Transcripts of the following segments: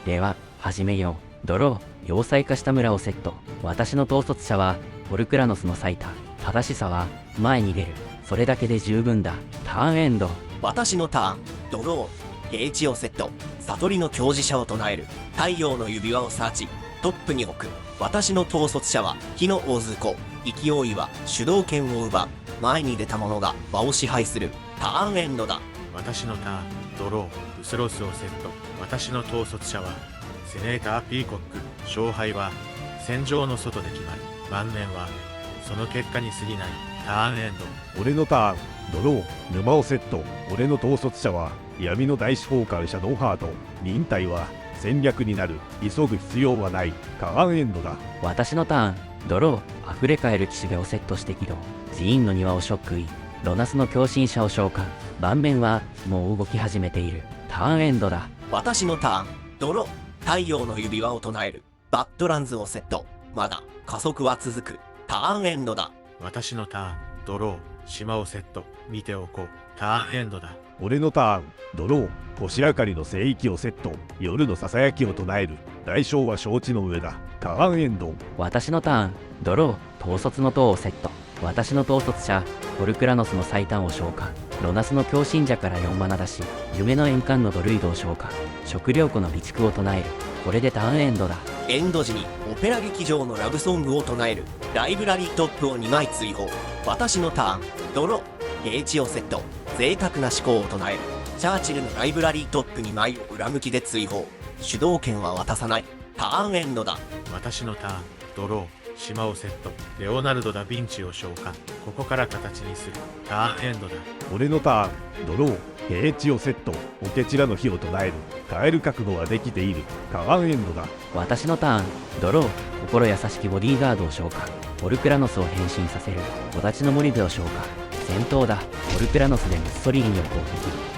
では始めよう。ドロー、要塞化した村をセット。私の統率者はポルクラノスの最多。正しさは前に出る。それだけで十分だ。ターンエンド。私のターン、ドロー、平地をセット。悟りの教示者を唱える。太陽の指輪をサーチ。トップに置く。私の統率者は火の大図工。勢いは主導権を奪う。前に出た者が場を支配する。ターンエンドだ。私のターン、ドロー、ウスロスをセット。私の統率者はセネーター・ピーコック。勝敗は戦場の外で決まる。晩年はその結果に過ぎない。ターンエンド。俺のターン、ドロー、沼をセット。俺の統率者は闇の大司法官シャドウハート。忍耐は戦略になる。急ぐ必要はない。ターンエンドだ。私のターン、ドロー、溢れ返る岸辺をセットして起動。寺院の庭をショックイン。ロナスの共振者を召喚。盤面はもう動き始めている。ターンエンドだ。私のターン、ドロー、太陽の指輪を唱える。バッドランズをセット。まだ加速は続く。ターンエンドだ。私のターン、ドロー、島をセット。見ておこう。ターンエンドだ。俺のターン、ドロー、星明かりの聖域をセット。夜のささやきを唱える。代償は承知の上だ。ターンエンド。私のターン、ドロー、統率の塔をセット。私の統率者、ポルクラノスの最短を召喚。ロナスの強信者から4マナ出し、夢の円環のドルイドを召喚。食料庫の備蓄を唱える。これでターンエンドだ。エンド時にオペラ劇場のラブソングを唱える。ライブラリートップを2枚追放。私のターン、ドロー、平地をセット。贅沢な思考を唱える。チャーチルのライブラリートップ2枚を裏向きで追放。主導権は渡さない。ターンエンドだ。私のターン、ドロー、島をセット。レオナルド・ダ・ヴィンチを召喚。ここから形にする。ターンエンドだ。俺のターン、ドロー、平地をセット。オケチラの火を唱える。耐える覚悟はできている。ターンエンドだ。私のターン、ドロー、心優しきボディーガードを召喚。ポルクラノスを変身させる。木立の森部を召喚。戦闘だ。ポルクラノスでムッソリーニを攻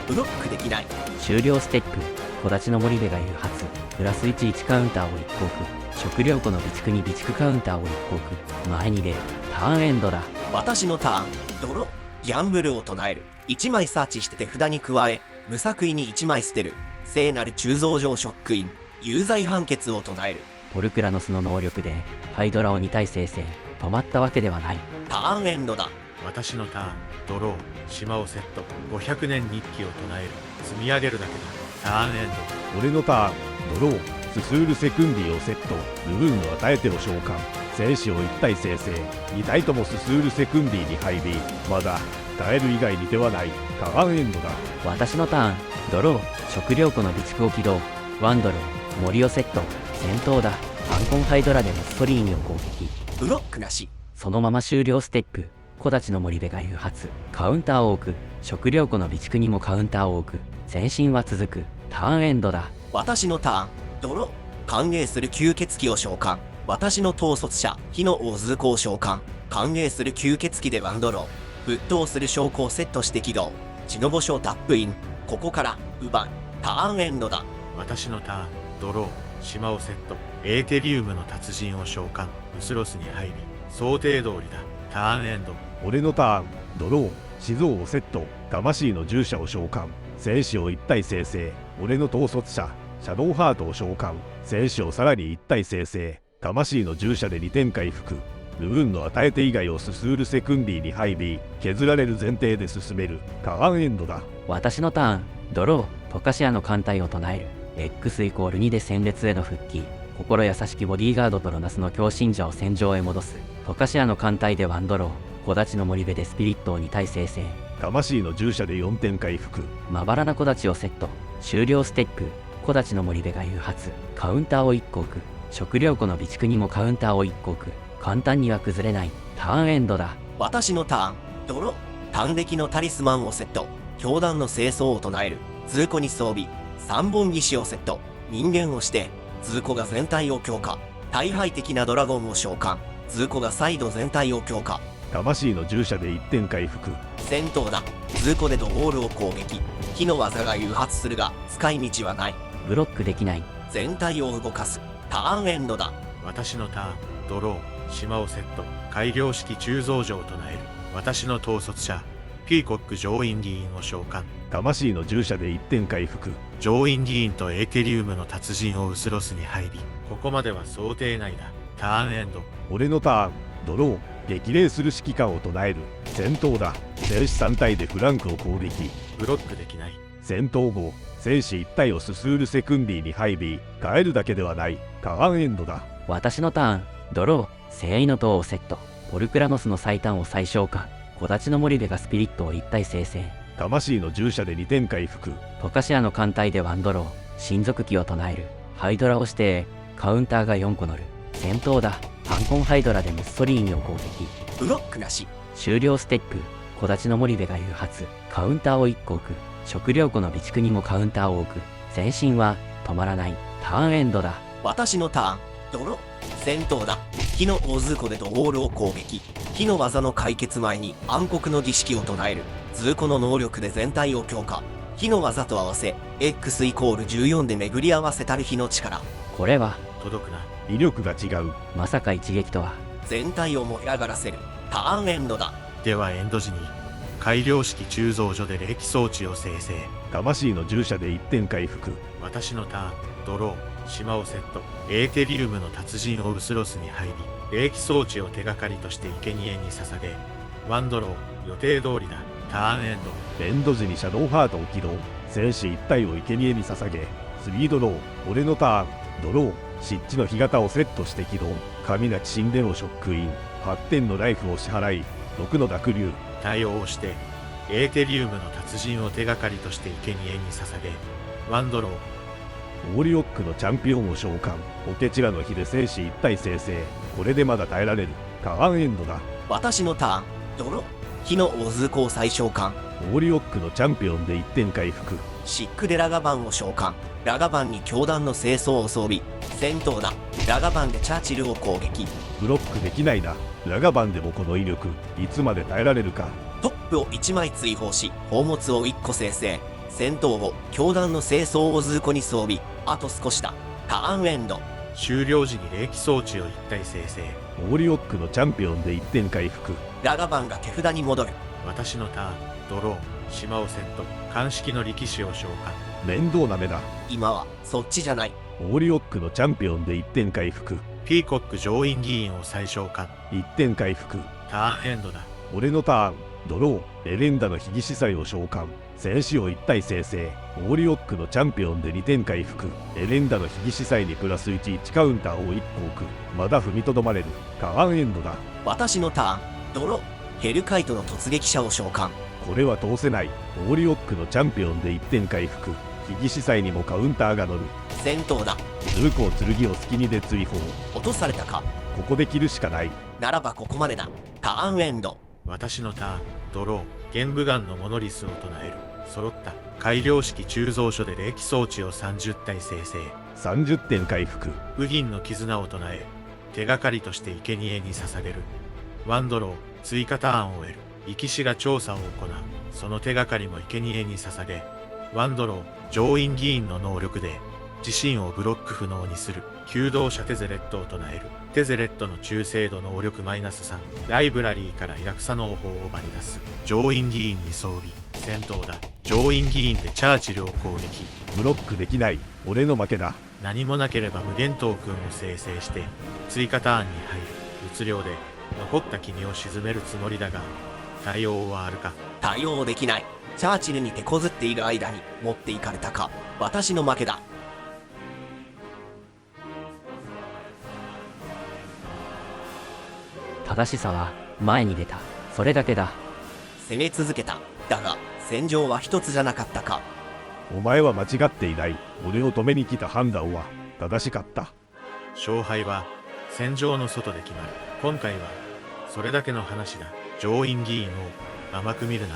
ブロックできない。撃。終了ステップ。木立の森部が誘発。プラス11カウンターを1個置く。食料庫の備蓄に備蓄カウンターを1個置く。前に出る。ターンエンドだ。私のターン、ドロー、ギャンブルを唱える。1枚サーチして手札に加え、無作為に1枚捨てる。聖なる鋳造上ショックイン。有罪判決を唱える。ポルクラノスの能力でハイドラを2体生成。止まったわけではない。ターンエンドだ。私のターン、ドロー、島をセット。500年日記を唱える。積み上げるだけだ。ターンエンド。俺のターン、ドロー、ススールセクンディをセット。ルブーンを与えてを召喚。戦士を1体生成。2体ともススールセクンディに配備。まだ耐える以外に手はない。ターンエンドだ。私のターン、ドロー、食料庫の備蓄を起動。ワンドロー、森をセット。戦闘だ。アンコンハイドラでムッソリーニを攻撃。ブロックなし。そのまま終了ステップ。木立の森部が誘発。カウンターを置く。食料庫の備蓄にもカウンターを置く。前進は続く。ターンエンドだ。私のターン、ドロー、歓迎する吸血鬼を召喚。私の統率者、火の大図工を召喚。歓迎する吸血鬼でワンドロー。沸騰する証拠をセットして起動。血の星をタップイン。ここから奪う。ターンエンドだ。私のターン、ドロー、島をセット。エーテリウムの達人を召喚。ウスロスに入り、想定通りだ。ターンエンド。俺のターン、ドロー、死像をセット。魂の従者を召喚。戦士を1体生成。俺の統率者、シャドウハートを召喚。戦士をさらに1体生成。魂の従者で2点回復。ルブーンの与えて以外をススールセクンディに配備。削られる前提で進める。ターンエンドだ。私のターン、ドロー、トカシアの艦隊を唱える。X イコール2で戦列への復帰。心優しきボディーガードとロナスの強信者を戦場へ戻す。トカシアの艦隊でワンドロー。木立の森部でスピリットを2体生成。魂の従者で4点回復。まばらな木立をセット。終了ステップ。木立の森部が誘発。カウンターを1個置く。食料庫の備蓄にもカウンターを1個置く。簡単には崩れない。ターンエンドだ。私のターン、ドロー、短暦のタリスマンをセット。教団の清掃を唱える。ズーコに装備。3本義士をセット。人間をして、ズーコが全体を強化。大敗的なドラゴンを召喚。ズーコが再度全体を強化。魂の従者で1点回復。戦闘だ。ズーコでドウォールを攻撃。火の技が誘発するが、使い道はない。ブロックできない。全体を動かす。ターンエンドだ。私のターン、ドロー、島をセット。改良式鋳造所を唱える。私の統率者、ピーコック上院議員を召喚。魂の従者で1点回復。上院議員とエーテリウムの達人をウスロスに入り、ここまでは想定内だ。ターンエンド。俺のターン。ドロー。激励する指揮官を唱える。戦闘だ。戦士3体でフランクを攻撃。ブロックできない。戦闘後、戦士1体をススールセクンディに配備。変えるだけではない。ターンエンドだ。私のターン、ドロー、聖意の塔をセット。ポルクラノスの最短を最小化。木立のモリベがスピリットを一体生成。魂の従者で2点回復。トカシアの艦隊でワンドロー、神族機を唱える。ハイドラをして、カウンターが4個乗る。戦闘だ。パンコンハイドラでムッソリーニを攻撃。ブロックなし。終了ステップ。木立のモリベが誘発。カウンターを1個置く。食料庫の備蓄にもカウンターを置く。前進は止まらない。ターンエンドだ。私のターン。ドロー。戦闘だ。火の大ズーコでドウォールを攻撃。火の技の解決前に暗黒の儀式を唱える。ズーコの能力で全体を強化。火の技と合わせ X=14 で巡り合わせたる火の力。これは、届くな。威力が違う。まさか一撃とは。全体を燃え上がらせる。ターンエンドだ。ではエンド時に、改良式鋳造所で霊気装置を生成。魂の従者で1点回復。私のターン。ドロー。島をセット。エーテリウムの達人をウスロスに入り、霊気装置を手がかりとして生贄に捧げ、ワンドロー。予定通りだ。ターンエンド。エンド時にシャドウハートを起動。戦士1体を生贄に捧げ。スリードロー。俺のターン。ドロー。湿地の干潟をセットして起動。神なき神殿をショックイン。8点のライフを支払い、6の濁流。対応をして、エーテリウムの達人を手がかりとして生贄に捧げ、ワンドロー。オーリオックのチャンピオンを召喚。オケチラの火で戦士1体生成。これでまだ耐えられる。ターンエンドだ。私のターン。ドロー。火の大ズーコを再召喚。オーリオックのチャンピオンで1点回復。シックでラガバンを召喚。ラガバンに教団の清掃を装備。戦闘だ。ラガバンでチャーチルを攻撃。ブロックできないな。ラガバンでもこの威力、いつまで耐えられるか。トップを1枚追放し、宝物を1個生成。戦闘後、教団の清掃をズーコに装備。あと少しだ。ターンエンド。終了時に霊気装置を一体生成。オーリオックのチャンピオンで1点回復。ラガバンが手札に戻る。私のターン。ドロー。島をセット。鑑識の力士を召喚。面倒な目だ。今は、そっちじゃない。オーリオックのチャンピオンで1点回復。ピーコック上院議員を再召喚。1点回復。ターンエンドだ。俺のターン。ドロー。エレンダの被疑司祭を召喚。戦士を1体生成。オーリオックのチャンピオンで2点回復。エレンダの被疑司祭にプラス1カウンターを1個置く。まだ踏みとどまれる。ターンエンドだ。私のターン。ドロー。ヘルカイトの突撃者を召喚。これは通せない。オーリオックのチャンピオンで1点回復。被疑司祭にもカウンターが乗る。戦闘だ。ズーコー剣を隙にで追放。落とされたか。ここで切るしかない。ならばここまでだ。ターンエンド。私のターン。ドロー。玄武岩のモノリスを唱える。揃った。改良式鋳造所で霊気装置を30体生成。30点回復。ウギンの絆を唱え、手がかりとして生贄に捧げる。ワンドロー。追加ターンを得る。生き死が調査を行う。その手がかりも生贄に捧げ、ワンドロー。上院議員の能力で自身をブロック不能にする。求道者テゼレットを唱える。テゼレットの中精度能力-3。ライブラリーからイラクサ農法を場に出す。上院議員に装備。戦闘だ。上院議員でチャーチルを攻撃。ブロックできない。俺の負けだ。何もなければ無限トークンを生成して追加ターンに入る。物量で残った君を沈めるつもりだが、対応はあるか。対応できない。チャーチルに手こずっている間に持っていかれたか。私の負けだ。正しさは前に出た。それだけだ。攻め続けた。だが、戦場は一つじゃなかったか。お前は間違っていない。俺を止めに来た判断は正しかった。勝敗は戦場の外で決まる。今回はそれだけの話だ。上院議員を甘く見るな。